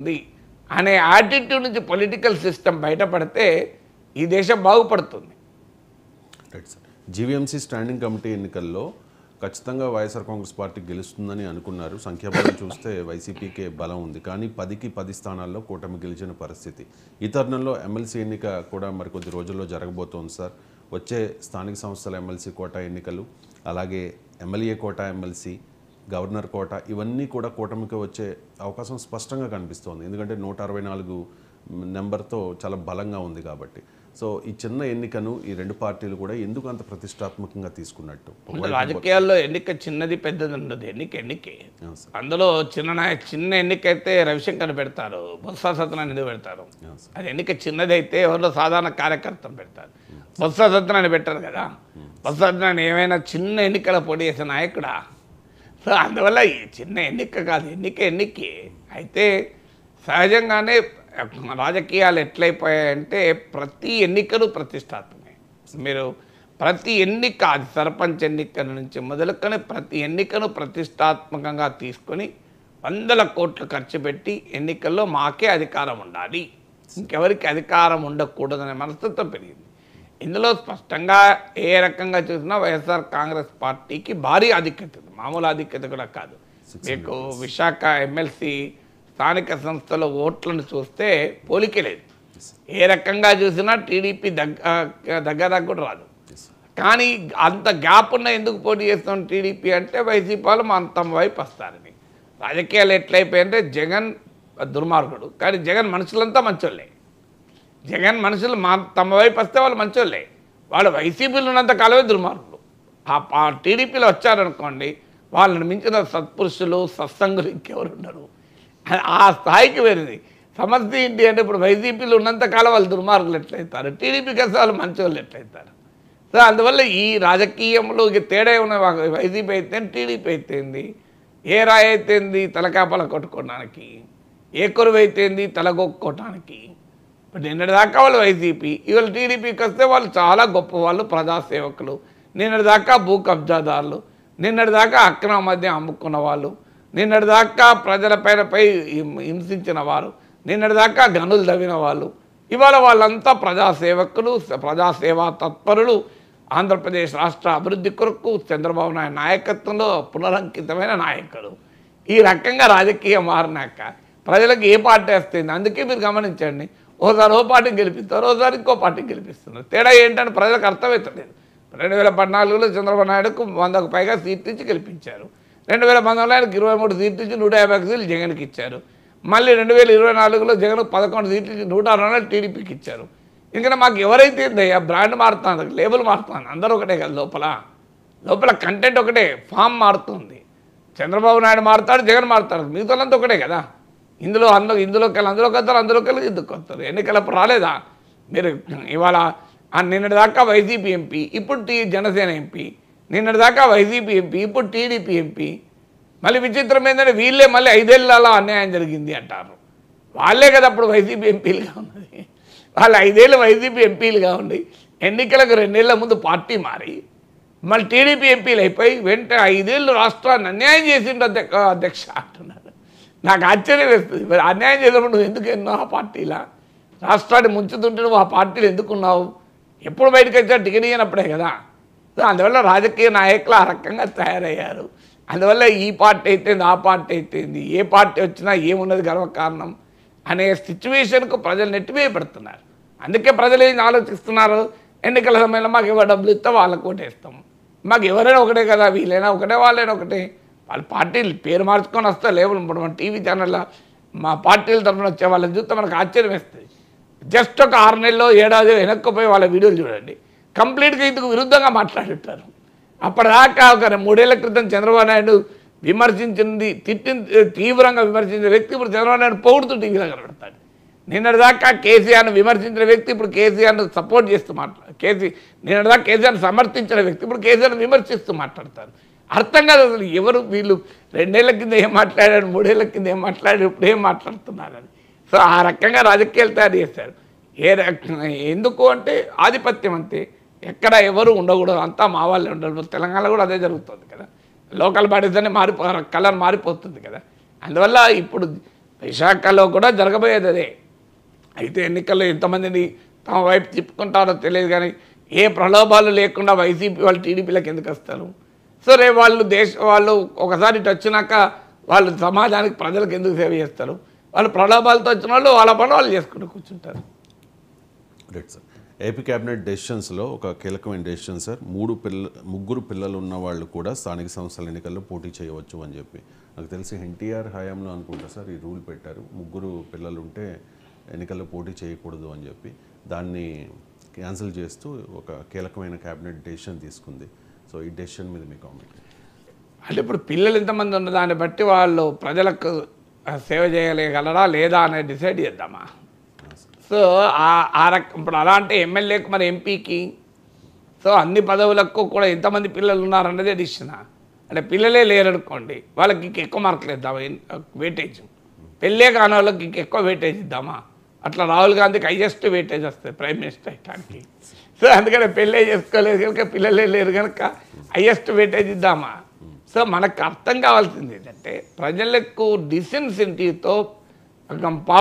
ఉంది అనే యాటిట్యూడ్ నుంచి పొలిటికల్ సిస్టమ్ బయటపడితే ఈ దేశం బాగుపడుతుంది. Right sir. GVMC standing committee ఎన్నికల్లో ఖచ్చితంగా వైఎస్ఆర్ కాంగ్రెస్ పార్టీ గెలుస్తుందని అనుకున్నారు. సంఖ్యాబలం చూస్తే వైసీపీకే బలం ఉంది. కానీ 10కి 10 స్థానాల్లో కూటమి గెలిచిన పరిస్థితి. ఈ తరుణంలో ఎమ్మెల్సీ ఎన్నిక కూడా మరికొద్ది రోజుల్లో జరగబోతోంది సార్. వచ్చే స్థానిక సంస్థల ఎమ్మెల్సీ కోటా ఎన్నికలు, అలాగే MLA quota MLC, governor quota, ఇవన్నీ కూడా కూటమికి వచ్చే అవకాశం స్పష్టంగా కనిపిస్తోంది. ఎందుకంటే 164 నెంబర్తో చాలా బలంగా ఉంది కాబట్టి. సో ఈ చిన్న ఎన్నికను ఈ రెండు పార్టీలు కూడా ఎందుకు అంత ప్రతిష్టాత్మకంగా తీసుకున్నట్టు? రాజకీయాల్లో ఎన్నిక చిన్నది పెద్దది ఉండదు. ఎన్నికే అందులో చిన్న ఎన్నిక అయితే రవిశంకర్ పెడతారు, బొత్స సత్యనారాయణ ఎందుకు పెడతారు. అది ఎన్నిక చిన్నది అయితే ఎవరిలో సాధారణ కార్యకర్తను పెడతారు. బొత్స సత్యనారాయణ పెట్టారు కదా. బొత్స సత్యనారాయణ ఏమైనా చిన్న ఎన్నికల పోటీ చేసే నాయకుడా? సో అందువల్ల ఈ చిన్న ఎన్నిక కాదు, ఎన్నికే అయితే సహజంగానే రాజకీయాలు ఎట్లయిపోయాయంటే ప్రతి ఎన్నికలు ప్రతిష్టాత్మకమే. మీరు ప్రతి ఎన్నిక, అది సర్పంచ్ ఎన్నికల నుంచి మొదలుకొని ప్రతి ఎన్నికను ప్రతిష్టాత్మకంగా తీసుకొని 100 కోట్లు ఖర్చు పెట్టి ఎన్నికల్లో మాకే అధికారం ఉండాలి, ఇంకెవరికి అధికారం ఉండకూడదనే మనస్తత్వం పెరిగింది. ఇందులో స్పష్టంగా ఏ రకంగా చూసినా వైఎస్ఆర్ కాంగ్రెస్ పార్టీకి భారీ ఆధిక్యత ఉంది, మామూలు ఆధిక్యత కూడా కాదు. మీకు విశాఖ ఎమ్మెల్సీ స్థానిక సంస్థల ఓట్లను చూస్తే పోలికే లేదు. ఏ రకంగా చూసినా టీడీపీ దగ్గర కూడా రాదు. కానీ అంత గ్యాప్ ఉన్న ఎందుకు పోటీ చేస్తాం టీడీపీ అంటే వైసీపీ వాళ్ళు తమ వైపు వస్తారని. రాజకీయాలు ఎట్లయిపోయాయంటే జగన్ దుర్మార్గుడు, కానీ జగన్ మనుషులంతా మంచోళ్ళే. జగన్ మనుషులు తమ వైపు వస్తే వాళ్ళు మంచోళ్ళే, వాళ్ళు వైసీపీలో ఉన్నంత కాలమే దుర్మార్గులు. ఆ టీడీపీలో వచ్చారనుకోండి, వాళ్ళని మించిన సత్పురుషులు సత్సంగులు ఇంకెవరు ఉండరు. ఆ స్థాయికి వేరేది సమస్య ఏంటి అంటే ఇప్పుడు వైసీపీలో ఉన్నంతకాలం వాళ్ళు దుర్మార్గులు ఎట్లయితారు, టీడీపీకి వస్తే వాళ్ళు మంచోళ్ళు ఎట్లయితారు. సో అందువల్ల ఈ రాజకీయంలో ఇక తేడా ఉన్న వైసీపీ అయితే టీడీపీ అయితేంది, ఏ రాయి అయితేంది తలకాపల కొట్టుకోవడానికి, ఏ కొరువు అయితేంది తలగొక్కోవటానికి. ఇప్పుడు నిన్నటిదాకా వాళ్ళు వైసీపీ, ఇవాళ టీడీపీకి వస్తే వాళ్ళు చాలా గొప్ప వాళ్ళు, ప్రజాసేవకులు. నిన్నటిదాకా భూ కబ్జాదారులు, నిన్నటిదాకా అక్రమ మద్యం అమ్ముకున్న వాళ్ళు, నిన్నటిదాకా ప్రజలపై హింసించిన వారు, నిన్నటిదాకా గనులు తవ్విన వాళ్ళు, ఇవాళ వాళ్ళంతా ప్రజాసేవకులు, ప్రజాసేవా తత్పరులు. ఆంధ్రప్రదేశ్ రాష్ట్ర అభివృద్ధి కొరకు చంద్రబాబు నాయుడు నాయకత్వంలో పునరంకితమైన నాయకులు. ఈ రకంగా రాజకీయం మారినాక ప్రజలకు ఏ పార్టీ వస్తుంది. అందుకే మీరు గమనించండి, ఓసారి ఓ పార్టీని గెలిపిస్తారు, ఓసారి ఇంకో పార్టీని గెలిపిస్తున్నారు. తేడా ఏంటంటే ప్రజలకు అర్థమవుతలేదు. 2014లో చంద్రబాబు నాయుడుకు 100కు పైగా సీట్లు ఇచ్చి గెలిపించారు. 2019లో 23 సీట్లు ఇచ్చి 150 సీట్లు జగన్కి ఇచ్చారు. మళ్ళీ 2024లో జగన్ 11 సీట్లు ఇచ్చి 160 టీడీపీకి ఇచ్చారు. ఇంకా మాకు ఎవరైతే బ్రాండ్ మారుతుంది, లేబుల్ మారుతుంది, అందరూ ఒకటే కదా. లోపల కంటెంట్ ఒకటే, ఫామ్ మారుతుంది. చంద్రబాబు నాయుడు మారుతాడు, జగన్ మారుతాడు, మిగతాలంతా ఒకటే కదా. ఇందులోకి వస్తారు, అందులోకి ఇందుకు వస్తారు. ఎన్నికలప్పుడు రాలేదా మీరు? ఇవాళ నిన్నటిదాకా వైసీపీ ఎంపీ, ఇప్పుడు జనసేన ఎంపీ, నిన్నటిదాకా వైసీపీ ఎంపీ, ఇప్పుడు టీడీపీ ఎంపీ. మళ్ళీ విచిత్రం ఏంటంటే వీళ్ళే మళ్ళీ 5 ఏళ్ళలో అన్యాయం జరిగింది అంటారు. వాళ్ళే కదా అప్పుడు వైసీపీ ఎంపీలుగా ఉన్నది. వాళ్ళు 5 ఏళ్ళు వైసీపీ ఎంపీలుగా ఉండి ఎన్నికలకు 2 ఏళ్ల ముందు పార్టీ మారి మళ్ళీ టీడీపీ ఎంపీలు అయిపోయి వెంటనే 5 ఏళ్ళు రాష్ట్రాన్ని అన్యాయం చేసిండు అధ్యక్ష అంటున్నారు. నాకు ఆశ్చర్యం వేస్తుంది. మరి అన్యాయం చేసినప్పుడు నువ్వు ఎందుకు ఎన్నావు ఆ పార్టీలా? రాష్ట్రాన్ని ముంచుతుంటే నువ్వు ఆ పార్టీలు ఎందుకున్నావు? ఎప్పుడు బయటకు వచ్చా టికెట్ ఇవ్వనప్పుడే కదా. సో అందువల్ల రాజకీయ నాయకులు ఆ రకంగా తయారయ్యారు. అందువల్ల ఈ పార్టీ అయితేంది, ఆ పార్టీ అయితేంది, ఏ పార్టీ వచ్చినా ఏమున్నది గర్వకారణం అనే సిచ్యువేషన్కు ప్రజలు నెట్టివేయబడుతున్నారు. అందుకే ప్రజలు ఏం ఆలోచిస్తున్నారు, ఎన్నికల సమయంలో మాకు ఎవరు డబ్బులు ఇస్తాం వాళ్ళకు ఓటేస్తాం, మాకు ఎవరైనా ఒకటే కదా, వీళ్ళైనా ఒకటే వాళ్ళైనా ఒకటే. వాళ్ళ పార్టీలు పేరు మార్చుకొని వస్తే లేవులు మన టీవీ ఛానల్లో మా పార్టీల తరఫున వచ్చే వాళ్ళని చూస్తే మనకు ఆశ్చర్యం వేస్తుంది. జస్ట్ ఒక 6 నెలల్లో 7 ఏడాది వెనక్కిపోయి వాళ్ళ వీడియోలు చూడండి, కంప్లీట్గా ఇందుకు విరుద్ధంగా మాట్లాడుంటారు. అప్పటిదాకా ఒక 3 ఏళ్ల క్రితం చంద్రబాబు నాయుడు విమర్శించింది, తీవ్రంగా విమర్శించిన వ్యక్తి ఇప్పుడు చంద్రబాబు నాయుడు పొగుడుతూ టీవీలో కనబడతాడు. నిన్నటిదాకా కేసీఆర్ను విమర్శించిన వ్యక్తి ఇప్పుడు కేసీఆర్ను సపోర్ట్ చేస్తూ నిన్నటిదాకా కేసీఆర్ను సమర్థించిన వ్యక్తి ఇప్పుడు కేసీఆర్ను విమర్శిస్తూ మాట్లాడతారు. అర్థం కాదు అసలు ఎవరు వీళ్ళు. 2 ఏళ్ల కింద ఏం మాట్లాడారు, 3 ఏళ్ల కింద ఏం మాట్లాడారు, ఇప్పుడు ఏం మాట్లాడుతున్నారని. సో ఆ రకంగా రాజకీయాలు తయారు చేశారు. ఎందుకు అంటే ఆధిపత్యం అంతే, ఎక్కడ ఎవరు ఉండకూడదు, అంతా మా వాళ్ళే ఉండరు. తెలంగాణలో కూడా అదే జరుగుతుంది కదా. లోకల్ బాడీస్ అనే కలర్ మారిపోతుంది కదా. అందువల్ల ఇప్పుడు విశాఖలో కూడా జరగబోయేది అదే. అయితే ఎన్నికల్లో ఎంతమందిని తమ వైపు తిప్పుకుంటారో తెలియదు, కానీ ఏ ప్రలోభాలు లేకుండా వైసీపీ వాళ్ళు టీడీపీలకు ఎందుకు వస్తారు? సో రేపు వాళ్ళు ఒకసారి ఇటు వచ్చినాక వాళ్ళు సమాజానికి ప్రజలకు ఎందుకు సేవ చేస్తారు? వాళ్ళు ప్రలోభాలతో వచ్చిన వాళ్ళు వాళ్ళ పని వాళ్ళు చేసుకుంటూ కూర్చుంటారు. Right sir. ఏపీ క్యాబినెట్ డెసిషన్స్లో ఒక కీలకమైన డెసిషన్ సార్, ముగ్గురు పిల్లలు ఉన్న వాళ్ళు కూడా స్థానిక సంస్థల ఎన్నికల్లో పోటీ చేయవచ్చు అని చెప్పి. నాకు తెలిసి ఎన్టీఆర్ హయాంలో అనుకుంటా సార్ ఈ రూల్ పెట్టారు, ముగ్గురు పిల్లలు ఉంటే ఎన్నికల్లో పోటీ చేయకూడదు అని చెప్పి. దాన్ని క్యాన్సిల్ చేస్తూ ఒక కీలకమైన క్యాబినెట్ డెసిషన్ తీసుకుంది. సో ఈ డెసిషన్ మీద మీ కామెంట్? అంటే ఇప్పుడు పిల్లలు ఎంతమంది ఉన్న దాన్ని బట్టి వాళ్ళు ప్రజలకు సేవ చేయగలరా లేదా అనేది డిసైడ్ చేద్దామా? సో ఇప్పుడు అలా అంటే ఎమ్మెల్యేకి మరి ఎంపీకి సో అన్ని పదవులకు కూడా ఎంతమంది పిల్లలు ఉన్నారన్నదే డిసిషన్. అంటే పిల్లలే లేరనుకోండి, వాళ్ళకి ఇంక ఎక్కువ మార్కులు ఇద్దామా వెయిటేజ్? పెళ్ళే కాని వాళ్ళకి ఇంక ఎక్కువ వెయిటేజ్ ఇద్దామా? అట్లా రాహుల్ గాంధీకి హైయెస్ట్ వెయిటేజ్ వస్తుంది ప్రైమ్ మినిస్టర్ అయ్యడానికి. సో అందుకని పెళ్ళే చేసుకోలేదు కనుక, పిల్లలే లేరు కనుక హైయెస్ట్ వెయిటేజ్ ఇద్దామా? సో మనకు అర్థం కావాల్సింది ఏంటంటే ప్రజలకు డిసిన్సెంటివ్తో